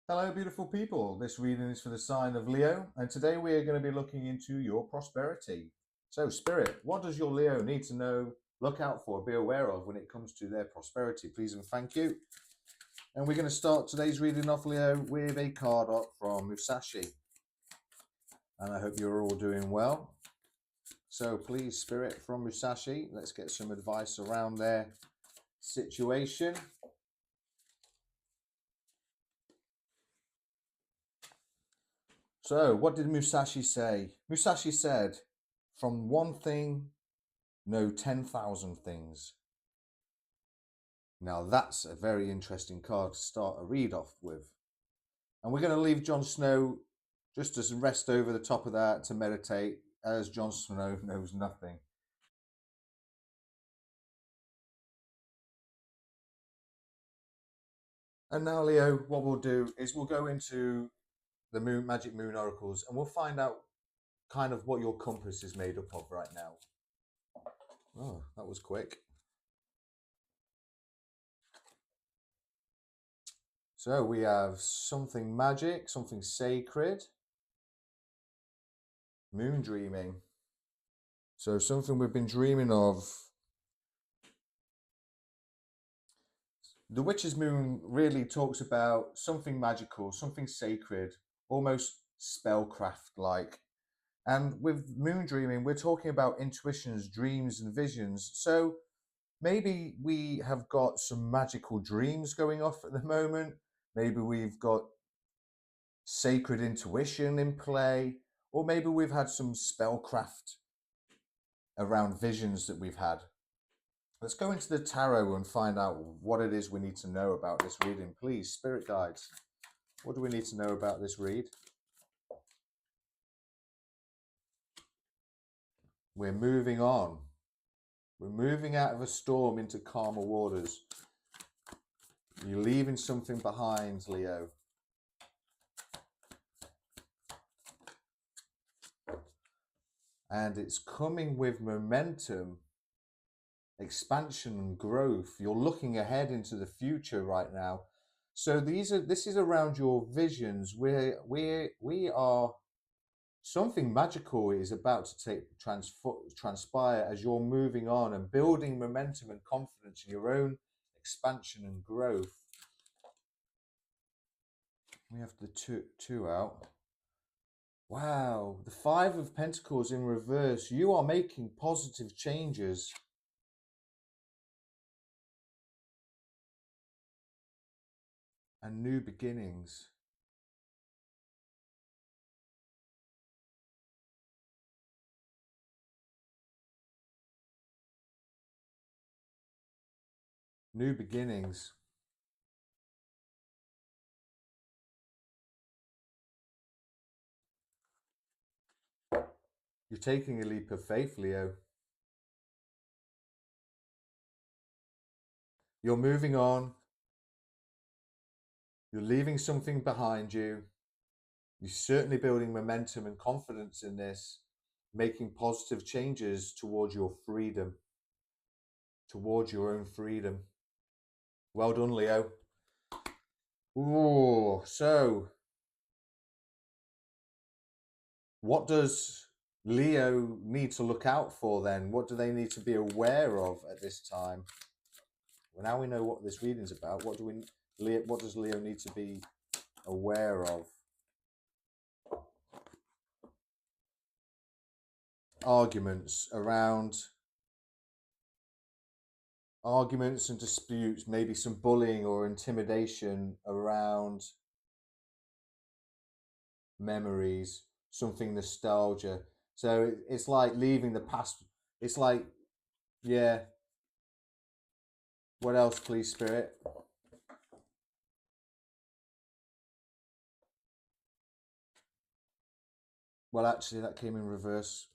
Hello, beautiful people. This reading is for the sign of Leo, and today we are going to be looking into your prosperity. So, Spirit, what does your Leo need to know, look out for, be aware of when it comes to their prosperity? Please and thank you. And we're going to start today's reading off, Leo, with a card up from Musashi. And I hope you're all doing well. So, please, Spirit from Musashi, let's get some advice around their situation. So, what did Musashi say? Musashi said, from one thing, know 10,000 things. Now, that's a very interesting card to start a read off with. And we're going to leave Jon Snow just to rest over the top of that to meditate, as Jon Snow knows nothing. And now, Leo, what we'll do is we'll go into the Magic Moon Oracles and we'll find out kind of what your compass is made up of right now. Oh, that was quick. So we have something magic, something sacred, moon dreaming. So something we've been dreaming of. The Witch's Moon really talks about something magical, something sacred, almost spellcraft-like. And with moon dreaming, we're talking about intuitions, dreams, and visions. So maybe we have got some magical dreams going off at the moment. Maybe we've got sacred intuition in play, or maybe we've had some spellcraft around visions that we've had. Let's go into the tarot and find out what it is we need to know about this reading. Please, spirit guides, what do we need to know about this read? We're moving on. We're moving out of a storm into calmer waters. You're leaving something behind, Leo. And it's coming with momentum, expansion and growth. You're looking ahead into the future right now. So this is around your visions. We are something magical is about to transpire as you're moving on and building momentum and confidence in your own expansion and growth. We have the two out. Wow, the Five of Pentacles in reverse. You are making positive changes. And new beginnings. New beginnings. You're taking a leap of faith, Leo. You're moving on. You're leaving something behind you. You're certainly building momentum and confidence in this, making positive changes towards your freedom, towards your own freedom. Well done, Leo. Ooh, so what does Leo need to look out for then? What do they need to be aware of at this time? Well, now we know what this reading's about. What does Leo need to be aware of? Arguments and disputes, maybe some bullying or intimidation around memories, something nostalgia. So it's like leaving the past. It's like, yeah. What else, please, Spirit? Well, actually, that came in reverse.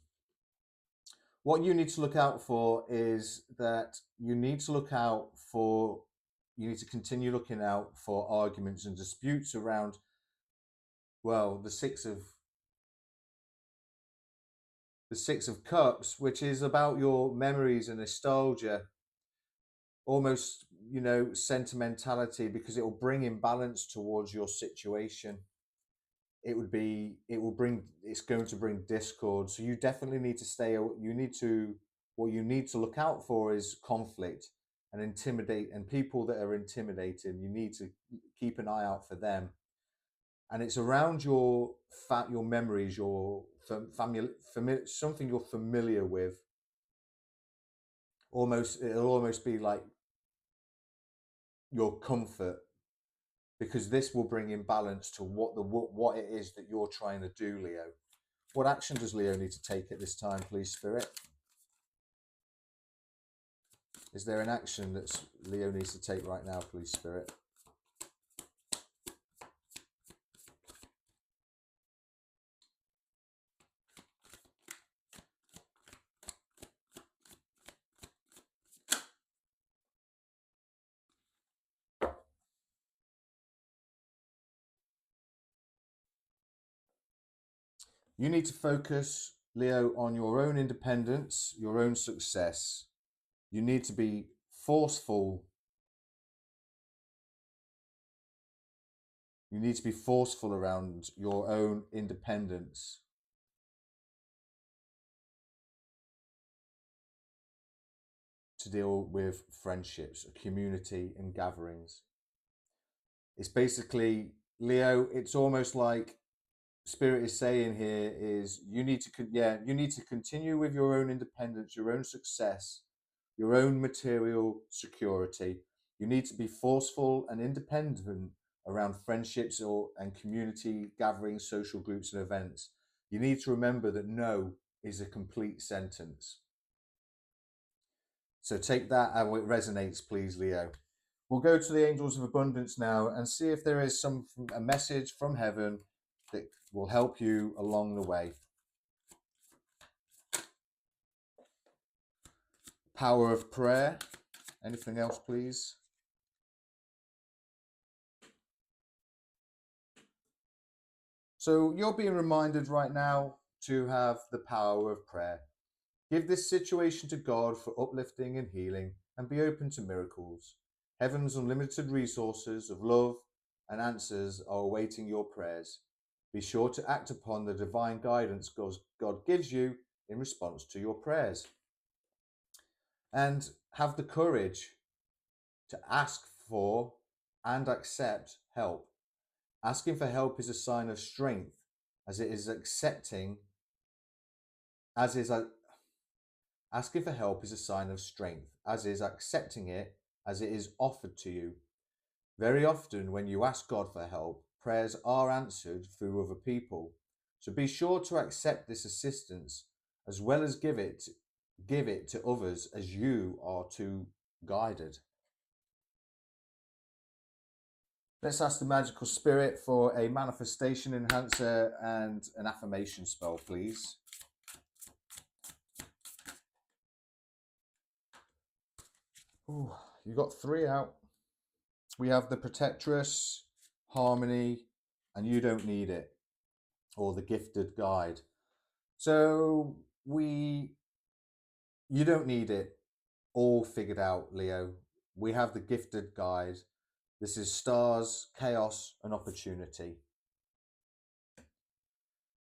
What you need to look out for is that you need to continue looking out for arguments and disputes around, well, the Six of Cups, which is about your memories and nostalgia, almost you know, sentimentality, because it will bring imbalance towards your situation. It's going to bring discord. So you definitely need to what you need to look out for is conflict and intimidate, and people that are intimidating, you need to keep an eye out for them. And it's around your memories, your something you're familiar with. It'll almost be like your comfort, because this will bring imbalance to what it is that you're trying to do, Leo. What action does Leo need to take at this time, please, Spirit? Is there an action that Leo needs to take right now, please, Spirit? You need to focus, Leo, on your own independence, your own success. You need to be forceful. You need to be forceful around your own independence. To deal with friendships, a community, and gatherings. It's basically, Leo, it's almost like Spirit is saying here is you need to continue with your own independence, your own success, your own material security. You need to be forceful and independent around friendships and community gatherings, social groups, and events. You need to remember that no is a complete sentence. So take that how it resonates, please, Leo. We'll go to the Angels of Abundance now and see if there is a message from heaven that will help you along the way. Power of prayer. Anything else, please? So you're being reminded right now to have the power of prayer. Give this situation to God for uplifting and healing, and be open to miracles. Heaven's unlimited resources of love and answers are awaiting your prayers. Be sure to act upon the divine guidance God gives you in response to your prayers. And have the courage to ask for and accept help. Asking for help is a sign of strength, as it is accepting, as is a asking for help is a sign of strength, as is accepting it as it is offered to you. Very often, when you ask God for help, prayers are answered through other people. So be sure to accept this assistance, as well as give it to others as you are to guided. Let's ask the magical spirit for a manifestation enhancer and an affirmation spell, please. Ooh, you got 3 out. We have the Protectress, Harmony, and You Don't Need It, or the Gifted Guide. So you don't need it all figured out, Leo. We have the Gifted Guide. This is stars, chaos, and opportunity.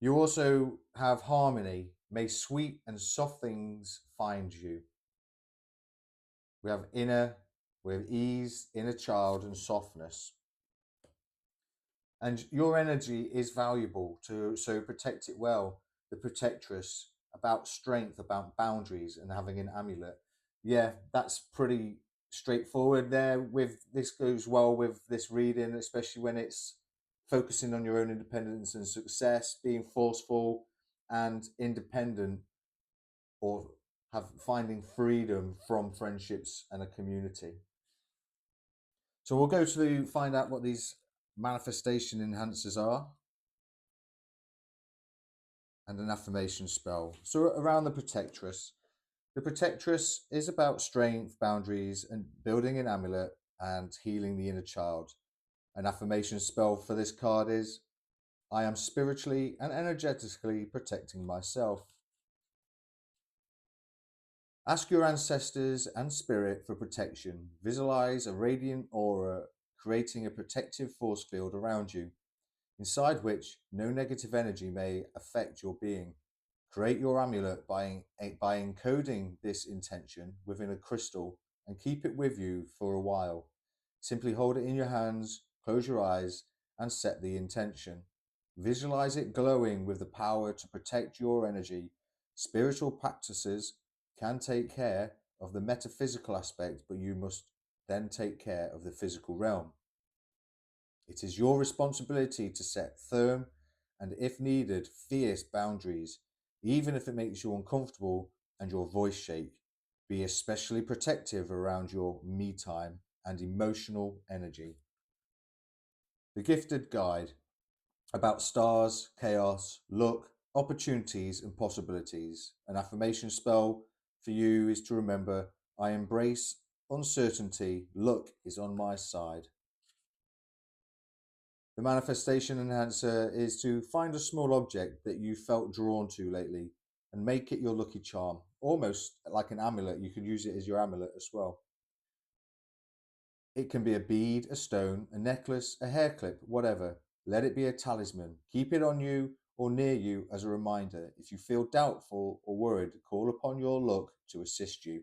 You also have Harmony. May sweet and soft things find you. We have ease, inner child, and softness. And your energy is valuable, so protect it well. The Protectress, about strength, about boundaries, and having an amulet. Yeah, that's pretty straightforward there. This goes well with this reading, especially when it's focusing on your own independence and success, being forceful and independent, or finding freedom from friendships and a community. So we'll go to find out what these manifestation enhancers are, and an affirmation spell. So around the Protectress. The Protectress is about strength, boundaries, and building an amulet and healing the inner child. An affirmation spell for this card is, I am spiritually and energetically protecting myself. Ask your ancestors and spirit for protection. Visualize a radiant aura creating a protective force field around you, inside which no negative energy may affect your being. Create your amulet by encoding this intention within a crystal and keep it with you for a while. Simply hold it in your hands, close your eyes, and set the intention. Visualize it glowing with the power to protect your energy. Spiritual practices can take care of the metaphysical aspect, but you must then take care of the physical realm. It is your responsibility to set firm and, if needed, fierce boundaries, even if it makes you uncomfortable and your voice shake. Be especially protective around your me time and emotional energy. The Gifted Guide about stars, chaos, luck, opportunities, and possibilities. An affirmation spell for you is to remember, I embrace uncertainty, luck is on my side. The manifestation enhancer is to find a small object that you felt drawn to lately and make it your lucky charm, almost like an amulet. You can use it as your amulet as well. It can be a bead, a stone, a necklace, a hair clip, whatever. Let it be a talisman. Keep it on you or near you as a reminder. If you feel doubtful or worried, call upon your luck to assist you.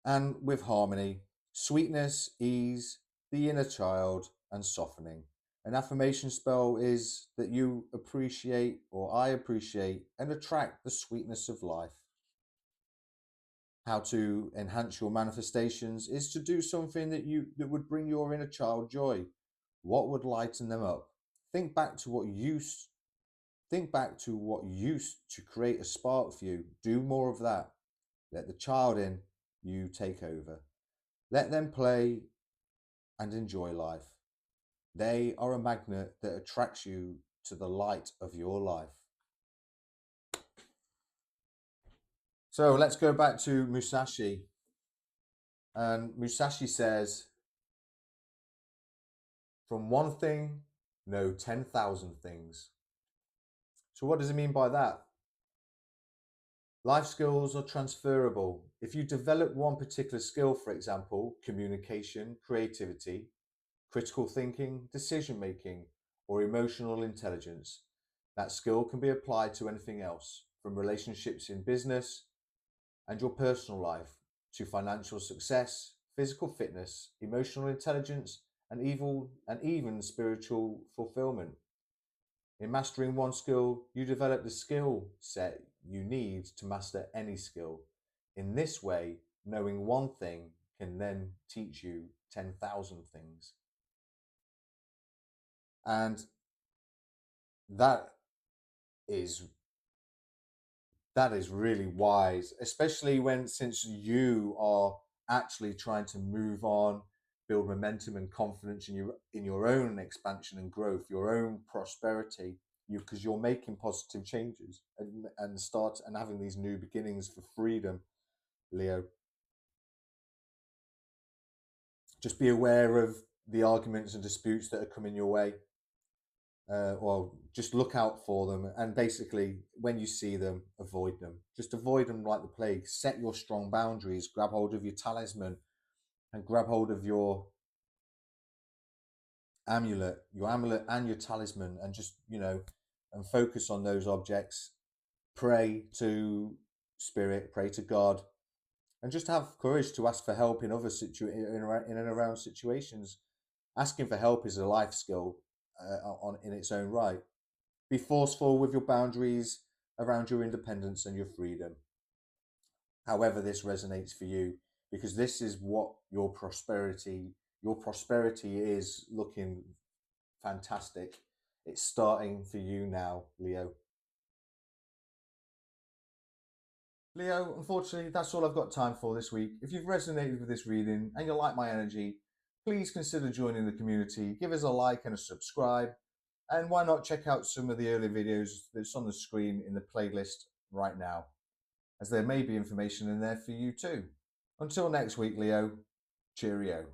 And with harmony, sweetness, ease, the inner child, and softening. An affirmation spell is that you appreciate, or I appreciate, and attract the sweetness of life. How to enhance your manifestations is to do something that would bring your inner child joy. What would lighten them up? Think back to what used to create a spark for you. Do more of that. Let the child in you take over. Let them play and enjoy life. They are a magnet that attracts you to the light of your life. So let's go back to Musashi. And Musashi says, from one thing, know 10,000 things. So what does he mean by that? Life skills are transferable. If you develop one particular skill, for example, communication, creativity, critical thinking, decision making, or emotional intelligence, that skill can be applied to anything else, from relationships in business and your personal life to financial success, physical fitness, emotional intelligence, and even spiritual fulfillment. In mastering one skill, you develop the skill set you need to master any skill. In this way, knowing one thing can then teach you 10,000 things. And that is really wise, especially since you are actually trying to move on, build momentum and confidence in your own expansion and growth, your own prosperity, because you're making positive changes and having these new beginnings for freedom, Leo. Just be aware of the arguments and disputes that are coming your way. Or just look out for them, and basically when you see them, avoid them. Just avoid them like the plague. Set your strong boundaries, grab hold of your talisman and grab hold of your amulet and your talisman, and just and focus on those objects. Pray to spirit, pray to God, and just have courage to ask for help in in and around situations. Asking for help is a life skill in its own right. Be forceful with your boundaries around your independence and your freedom. However this resonates for you, because this is what your prosperity is looking fantastic. It's starting for you now, Leo. Leo, unfortunately, that's all I've got time for this week. If you've resonated with this reading and you like my energy, please consider joining the community. Give us a like and a subscribe. And why not check out some of the early videos that's on the screen in the playlist right now, as there may be information in there for you too. Until next week, Leo, cheerio.